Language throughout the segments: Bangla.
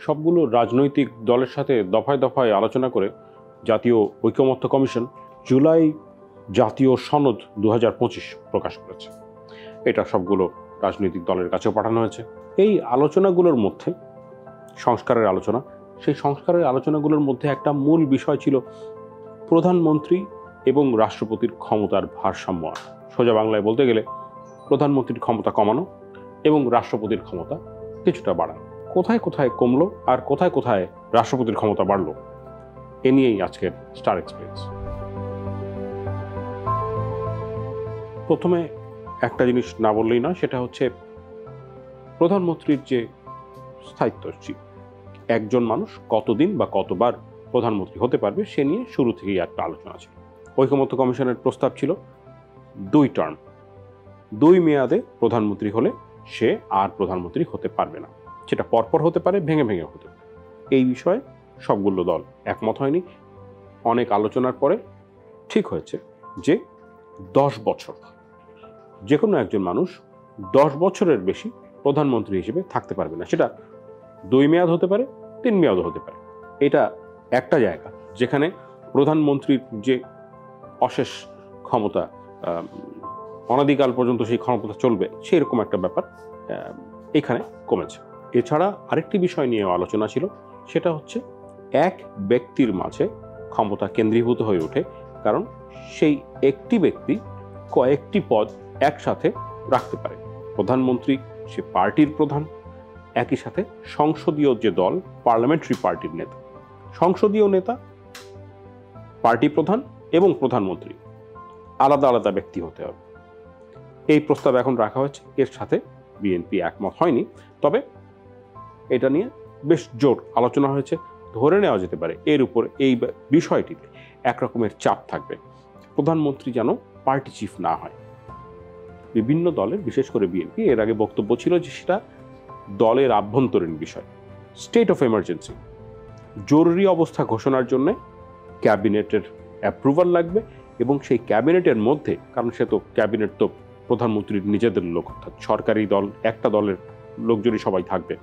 সবগুলো রাজনৈতিক দলের সাথে দফায় দফায় আলোচনা করে জাতীয় ঐকমত্য কমিশন জুলাই জাতীয় সনদ 2025 প্রকাশ করেছে। এটা সবগুলো রাজনৈতিক দলের কাছেও পাঠানো হয়েছে। এই আলোচনাগুলোর মধ্যে সংস্কারের আলোচনা, সেই সংস্কারের আলোচনাগুলোর মধ্যে একটা মূল বিষয় ছিল প্রধানমন্ত্রী এবং রাষ্ট্রপতির ক্ষমতার ভারসাম্য আনা। সোজা বাংলায় বলতে গেলে প্রধানমন্ত্রীর ক্ষমতা কমানো এবং রাষ্ট্রপতির ক্ষমতা কিছুটা বাড়ানো। কোথায় কোথায় কমলো আর কোথায় কোথায় রাষ্ট্রপতির ক্ষমতা বাড়লো, এ নিয়েই আজকের স্টার এক্সপ্রেস। প্রথমে একটা জিনিস না বললেই না, সেটা হচ্ছে প্রধানমন্ত্রীর যে স্থায়িত্ব, একজন মানুষ কতদিন বা কতবার প্রধানমন্ত্রী হতে পারবে সে নিয়ে শুরু থেকেই একটা আলোচনা ছিল। ঐকমত্য কমিশনের প্রস্তাব ছিল 2 টার্ম, 2 মেয়াদে প্রধানমন্ত্রী হলে সে আর প্রধানমন্ত্রী হতে পারবে না, সেটা পরপর হতে পারে, ভেঙে ভেঙে হতে পারে। এই বিষয়ে সবগুলো দল একমত হয়নি। অনেক আলোচনার পরে ঠিক হয়েছে যে 10 বছর, যে কোনো একজন মানুষ 10 বছরের বেশি প্রধানমন্ত্রী হিসেবে থাকতে পারবে না। সেটা 2 মেয়াদ হতে পারে, 3 মেয়াদও হতে পারে। এটা একটা জায়গা যেখানে প্রধানমন্ত্রীর যে অশেষ ক্ষমতা, অনাদিকাল পর্যন্ত সেই ক্ষমতা চলবে, সেরকম একটা ব্যাপার এখানে কমেছে। এছাড়া আরেকটি বিষয় নিয়ে আলোচনা ছিল, সেটা হচ্ছে এক ব্যক্তির মাঝে ক্ষমতা কেন্দ্রীভূত হয়ে ওঠে, কারণ সেই একটি ব্যক্তি কয়েকটি পদ একসাথে রাখতে পারে। প্রধানমন্ত্রী সে পার্টির প্রধান, একই সাথে সংসদীয় যে দল, পার্লামেন্টারি পার্টির নেতা, সংসদীয় নেতা, পার্টি প্রধান এবং প্রধানমন্ত্রী আলাদা আলাদা ব্যক্তি হতে হবে। এই প্রস্তাব এখন রাখা হয়েছে। এর সাথে বিএনপি একমত হয়নি, তবে এটা নিয়ে বেশ জোর আলোচনা হয়েছে। ধরে নেওয়া যেতে পারে এর উপর, এই বিষয়টিতে একরকমের চাপ থাকবে, প্রধানমন্ত্রী যেন পার্টি চিফ না হয়। বিভিন্ন দলের, বিশেষ করে বিএনপি এর আগে বক্তব্য ছিল যে সেটা দলের আভ্যন্তরীণ বিষয়। স্টেট অফ এমার্জেন্সি, জরুরি অবস্থা ঘোষণার জন্য ক্যাবিনেটের অ্যাপ্রুভাল লাগবে, এবং সেই ক্যাবিনেটের মধ্যে, কারণ সে তো ক্যাবিনেট তো প্রধানমন্ত্রীর নিজেদের লোক, অর্থাৎ সরকারি দল, একটা দলের লোকজনই সবাই থাকবে।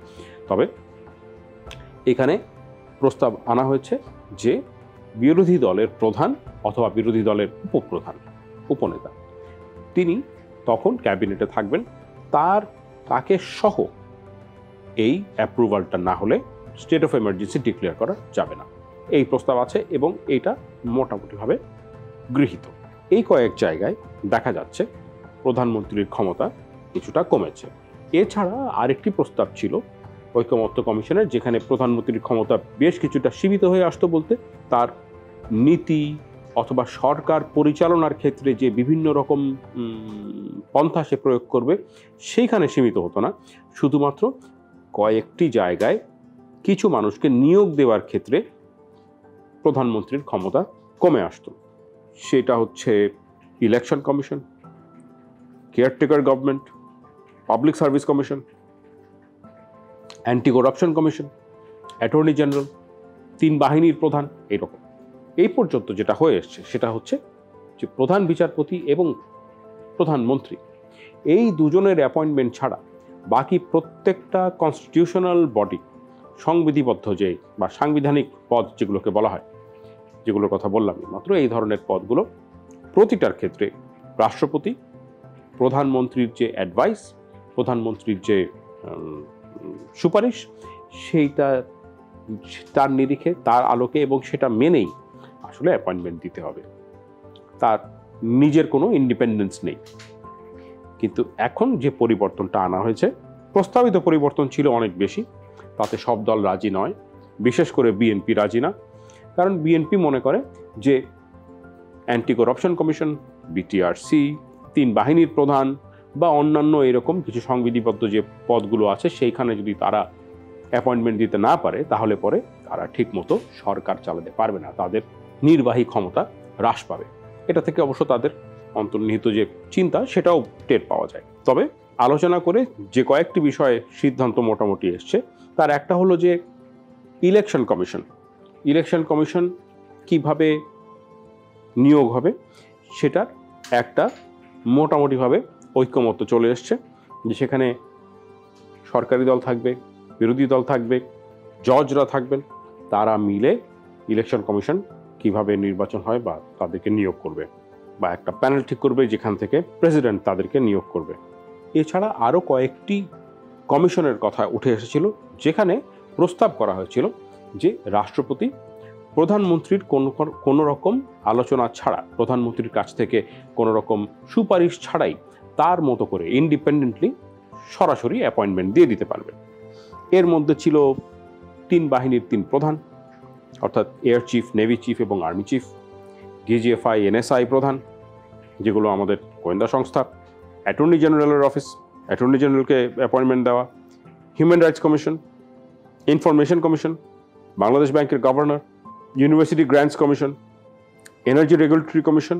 তবে এখানে প্রস্তাব আনা হয়েছে যে বিরোধী দলের প্রধান অথবা বিরোধী দলের উপপ্রধান, উপনেতা, তিনি তখন ক্যাবিনেটে থাকবেন। তাকে সহ এই অ্যাপ্রুভালটা না হলে স্টেট অফ এমার্জেন্সি ডিক্লেয়ার করা যাবে না। এই প্রস্তাব আছে এবং এটা মোটামুটিভাবে গৃহীত। এই কয়েক জায়গায় দেখা যাচ্ছে প্রধানমন্ত্রীর ক্ষমতা কিছুটা কমেছে। এছাড়া আরেকটি প্রস্তাব ছিল ঐকমত্য কমিশনের, যেখানে প্রধানমন্ত্রীর ক্ষমতা বেশ কিছুটা সীমিত হয়ে আসতো, বলতে তার নীতি অথবা সরকার পরিচালনার ক্ষেত্রে যে বিভিন্ন রকম পন্থা সে প্রয়োগ করবে সেইখানে সীমিত হতো না, শুধুমাত্র কয়েকটি জায়গায় কিছু মানুষকে নিয়োগ দেওয়ার ক্ষেত্রে প্রধানমন্ত্রীর ক্ষমতা কমে আসতো। সেটা হচ্ছে election commission, caretaker government, public service commission, anti corruption commission, attorney general, 3 বাহিনীর প্রধান। এইরকম এই পর্যন্ত যেটা হয়ে এসছে সেটা হচ্ছে যে প্রধান বিচারপতি এবং প্রধানমন্ত্রী, এই দুজনের অ্যাপয়েন্টমেন্ট ছাড়া বাকি প্রত্যেকটা কনস্টিটিউশনাল বডি, সংবিধিবদ্ধ যে বা সাংবিধানিক পদ যেগুলোকে বলা হয়, যেগুলোর কথা বললাম মাত্র, এই ধরনের পদগুলো প্রতিটার ক্ষেত্রে রাষ্ট্রপতি, প্রধানমন্ত্রীর যে অ্যাডভাইস, প্রধানমন্ত্রীর যে সুপারিশ, সেইটা তার নিরিখে, তার আলোকে এবং সেটা মেনেই আসলে অ্যাপয়েন্টমেন্ট দিতে হবে। তার নিজের কোনো ইন্ডিপেন্ডেন্স নেই। কিন্তু এখন যে পরিবর্তনটা আনা হয়েছে, প্রস্তাবিত পরিবর্তন ছিল অনেক বেশি, তাতে সব দল রাজি নয়, বিশেষ করে বিএনপি রাজি না। কারণ বিএনপি মনে করে যে অ্যান্টি করাপশন কমিশন, বিটিআরসি, 3 বাহিনীর প্রধান বা অন্যান্য এরকম কিছু সংবিধিবদ্ধ যে পদগুলো আছে সেইখানে যদি তারা অ্যাপয়েন্টমেন্ট দিতে না পারে, তাহলে পরে তারা ঠিক মতো সরকার চালাতে পারবে না, তাদের নির্বাহী ক্ষমতা হ্রাস পাবে। এটা থেকে অবশ্য তাদের অন্তর্নিহিত যে চিন্তা সেটাও টের পাওয়া যায়। তবে আলোচনা করে যে কয়েকটি বিষয়ে সিদ্ধান্ত মোটামুটি এসছে, তার একটা হলো যে ইলেকশন কমিশন কিভাবে নিয়োগ হবে সেটার একটা মোটামুটিভাবে ঐক্যমত্য চলে এসছে, যে সেখানে সরকারি দল থাকবে, বিরোধী দল থাকবে, জজরা থাকবেন, তারা মিলে ইলেকশন কমিশন কিভাবে নির্বাচন হয় বা তাদেরকে নিয়োগ করবে, বা একটা প্যানেল ঠিক করবে যেখান থেকে প্রেসিডেন্ট তাদেরকে নিয়োগ করবে। এছাড়া আরও কয়েকটি কমিশনের কথা উঠে এসেছিল, যেখানে প্রস্তাব করা হয়েছিল যে রাষ্ট্রপতি প্রধানমন্ত্রীর কোনো রকম আলোচনা ছাড়া, প্রধানমন্ত্রীর কাছ থেকে কোনো রকম সুপারিশ ছাড়াই তার মতো করে ইন্ডিপেন্ডেন্টলি সরাসরি অ্যাপয়েন্টমেন্ট দিয়ে দিতে পারবে। এর মধ্যে ছিল 3 বাহিনীর 3 প্রধান, অর্থাৎ এয়ার চিফ, নেভি চিফ এবং আর্মি চিফ, ডিজিএফআই, এনএসআই প্রধান, যেগুলো আমাদের গোয়েন্দা সংস্থা, অ্যাটর্নি জেনারেলের অফিস, অ্যাটর্নি জেনারেলকে অ্যাপয়েন্টমেন্ট দেওয়া, human rights commission, information commission, Bangladesh ব্যাংকের governor, university grants commission, energy regulatory commission,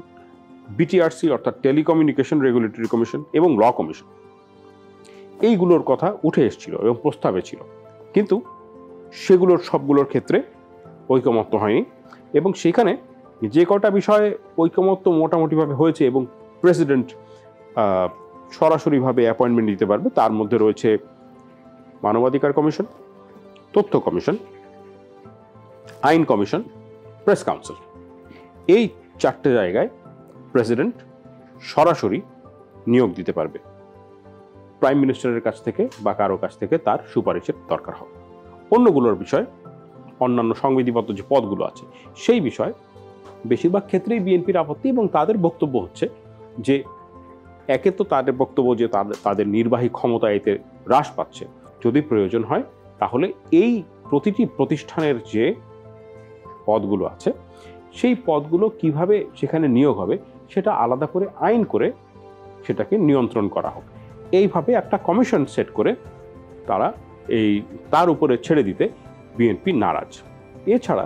BTRC অর্থাৎ টেলিকমিউনিকেশন রেগুলেটরি কমিশন এবং ল কমিশন। এইগুলোর কথা উঠে এসেছিল এবং প্রস্তাবে ছিল, কিন্তু সেগুলোর সবগুলোর ক্ষেত্রে ঐকমত্য হয়নি। এবং সেখানে যে কটা বিষয়ে ঐকমত্য মোটামুটিভাবে হয়েছে এবং প্রেসিডেন্ট সরাসরিভাবে অ্যাপয়েন্টমেন্ট দিতে পারবে, তার মধ্যে রয়েছে মানবাধিকার কমিশন, তথ্য কমিশন, আইন কমিশন, প্রেস কাউন্সিল। এই 4টে জায়গায় প্রেসিডেন্ট সরাসরি নিয়োগ দিতে পারবে, প্রাইম মিনিস্টারের কাছ থেকে বা কারো কাছ থেকে তার সুপারিশের দরকার হবে। অন্যগুলোর বিষয়, অন্যান্য সংবিধিবদ্ধ যে পদগুলো আছে সেই বিষয়ে বেশিরভাগ ক্ষেত্রেই বিএনপির আপত্তি, এবং তাদের বক্তব্য হচ্ছে যে একে তো তাদের বক্তব্য যে তাদের নির্বাহী ক্ষমতা এতে হ্রাস পাচ্ছে, যদি প্রয়োজন হয় তাহলে এই প্রতিটি প্রতিষ্ঠানের যে পদগুলো আছে সেই পদগুলো কিভাবে সেখানে নিয়োগ হবে সেটা আলাদা করে আইন করে সেটাকে নিয়ন্ত্রণ করা হোক। এইভাবে একটা কমিশন সেট করে তার উপরে ছেড়ে দিতে বিএনপি নারাজ। এছাড়া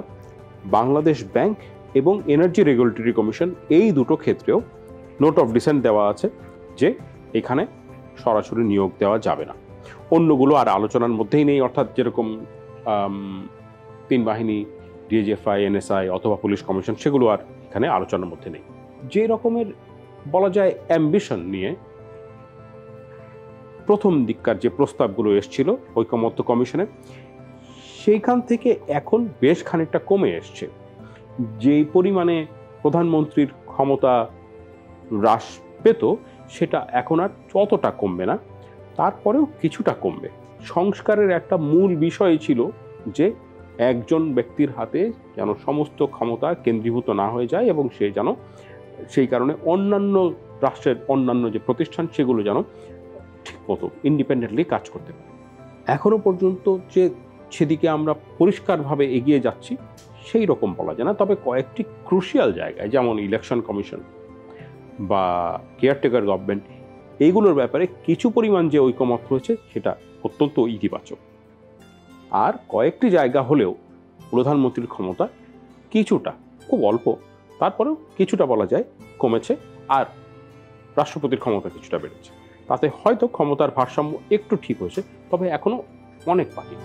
বাংলাদেশ ব্যাংক এবং এনার্জি রেগুলেটরি কমিশন, এই দুটো ক্ষেত্রেও নোট অফ ডিসেন্ট দেওয়া আছে যে এখানে সরাসরি নিয়োগ দেওয়া যাবে না। অন্যগুলো আর আলোচনার মধ্যেই নেই, অর্থাৎ যেরকম 3 বাহিনী, ডিজিএফআই, এনএসআই অথবা পুলিশ কমিশন, সেগুলো আর এখানে আলোচনার মধ্যে নেই। যে রকমের বলা যায় অ্যাম্বিশন নিয়ে প্রথম দিককার যে প্রস্তাবগুলো এসেছিল ঐকমত্য কমিশনে, সেইখান থেকে এখন বেশ খানিকটা কমে এসছে। যেই পরিমাণে প্রধানমন্ত্রীর ক্ষমতা হ্রাস পেত সেটা এখন আর যতটা কমবে না, তারপরেও কিছুটা কমবে। সংস্কারের একটা মূল বিষয় ছিল যে একজন ব্যক্তির হাতে যেন সমস্ত ক্ষমতা কেন্দ্রীভূত না হয়ে যায়, এবং সে যেন সেই কারণে অন্যান্য রাষ্ট্রের অন্যান্য যে প্রতিষ্ঠান সেগুলো যেন ঠিকমতো ইন্ডিপেন্ডেন্টলি কাজ করতে পারে। এখনো পর্যন্ত যে সেদিকে আমরা পরিষ্কারভাবে এগিয়ে যাচ্ছি সেই রকম বলা যায় না, তবে কয়েকটি ক্রুশিয়াল জায়গায়, যেমন ইলেকশন কমিশন বা কেয়ারটেকার গভর্নমেন্ট, এইগুলোর ব্যাপারে কিছু পরিমাণ যে ঐকমত হয়েছে সেটা অত্যন্ত ইতিবাচক। আর কয়েকটি জায়গা হলেও প্রধানমন্ত্রীর ক্ষমতা কিছুটা, খুব অল্প, তারপরেও কিছুটা বলা যায় কমেছে, আর রাষ্ট্রপতির ক্ষমতা কিছুটা বেড়েছে। তাতে হয়তো ক্ষমতার ভারসাম্য একটু ঠিক হয়েছে, তবে এখনো অনেক বাকি।